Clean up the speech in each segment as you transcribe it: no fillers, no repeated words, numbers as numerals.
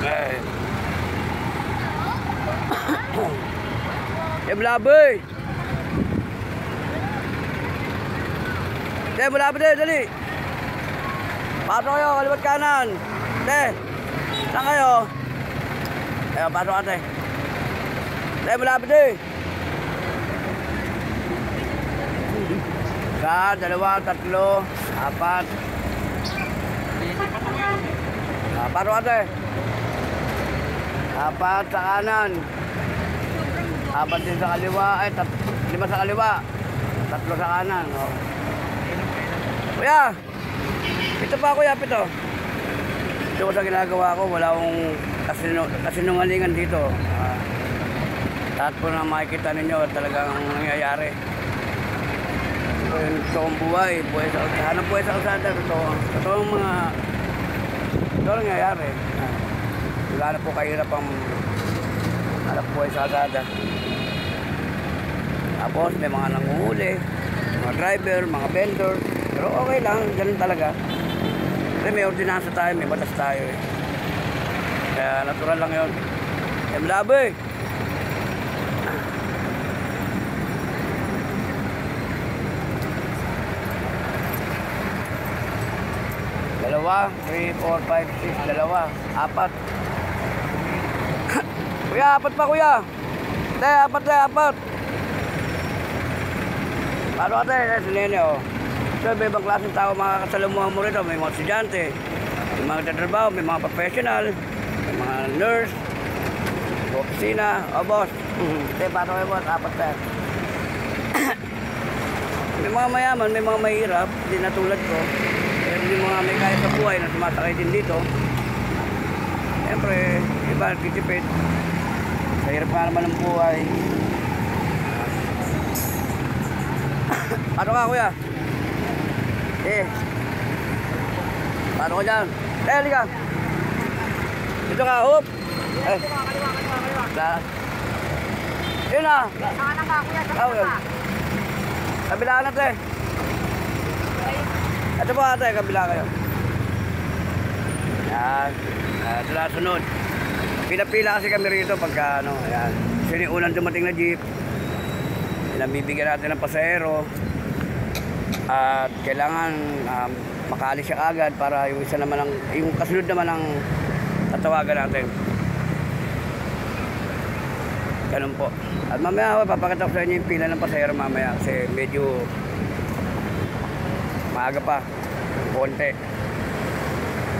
Eh. Blaboy. Blaboy dali. Pasok kayo, kaliwat kanan. Saan kayo? Ayun, pasok ate. Blaboy dali. Isa, dalawa, tatlo, apat. Pasok ate. Apat sa kanan. Apat din sa kaliwa. Ay, lima sa kaliwa. Tatlo sa kanan. Oh. Kuya! Ito pa kuya, ito. Ito ko sa ginagawa ko. Wala akong kasinungalingan dito. Lahat po na makikita ninyo talagang nangyayari. Ito ang buhay. Hanap buhay sa kalsada. Ito ang mga... Ito ang nangyayari. Wala na po kahirap ang hanap buhay sa kalsada. Tapos may mga nanguhuli, mga driver, mga vendor. Pero okay lang, ganun talaga. Kasi may ordinansa tayo, may batas tayo eh. Kaya natural lang yun. Blaboy! Dalawa, 3, 4, 5, 6, dalawa, apat. Kuya, apat pa kuya. Apat. Paano ate, si Nene oh. So, may ibang klaseng tao makakasalamuhan mo rito. May mga estudyante, may mga tatrabaho, may mga professional, may mga nurse, opisina, boss. Paano kayo boss? Apat tayo. May mga mayaman, may mga mahirap, hindi na tulad ko. Pero may mga may kaya sa buhay na sumasakay din dito. Siyempre, iba, titipid. Sa hirap nga naman ng buhay. Paano ka kuya? Paano ka dyan? Halika. Dito ka, hop. Kaliwa. Yun na. Saan ka kuya? Saan ka? Kabilaan natin. Ito po ate, kabila kayo. Yan. Ito na sunod. Pila-pila kasi kami rito pagka ano. Yan. Kasi yung unang dumating na jeep. Nabibigyan natin ng pasahero. At kailangan makaalis siya agad para yung isa naman yung kasunod naman ang tatawagan natin. Ganun po. At mamaya papakita ko sa inyo yung pila ng pasahero mamaya kasi medyo maaga pa. Konti.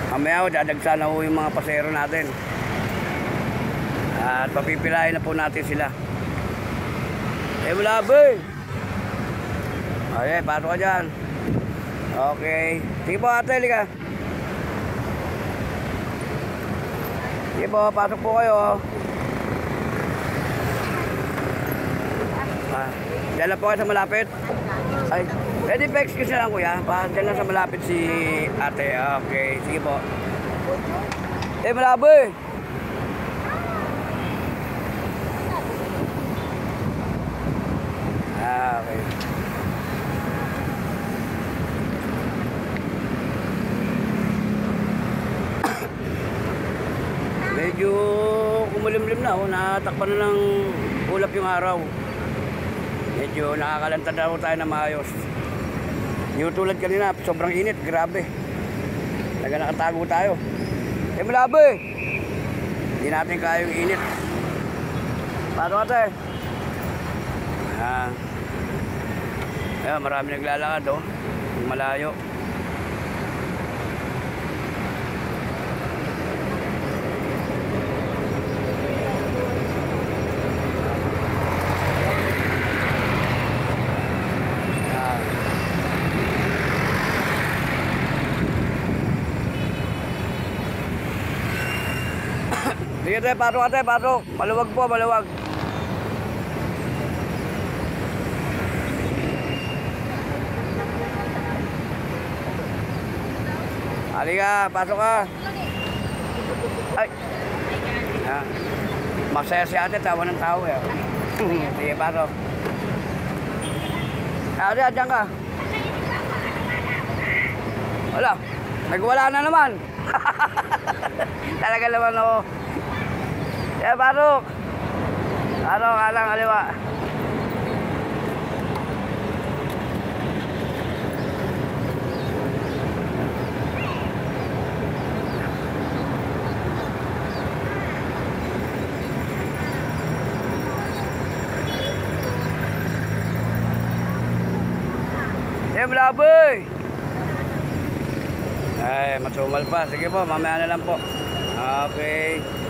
Mamaya dadagsa na po yung mga pasahero natin. At papipilahin na po natin sila. Blaboy! Okay, paano ka dyan? Okay. Sige po ate, halika. Sige po, pasok po kayo. Diyan lang po kayo sa malapit. Ay, pwede pa excuse na lang kuya. Diyan lang sa malapit si ate. Okay, sige po. Blaboy! Okay. Medyo kumulimlim na, natakpan na ng ulap yung araw. Medyo nakakalantad na tayo na maayos. Yung tulad kanina, sobrang init, grabe. Nakatago tayo. Blaboy! Hindi natin kaya yung init. Paano ate? Ayan, marami naglalakad oh. Malayo. Sige tayo, patok ate, patok. Maluwag po, maluwag. Halika, pasok ka. Ay. Masaya si ate, tawa ng tao eh. Sige, pasok. Ate, adyan ka. Wala. Nagwala na naman. Talaga naman ako. Yeah, Barok. Ano, kanan, kaliwa. Eh, malaboy! Ay, masumal pa. Sige po, mamaya na lang po. Okay.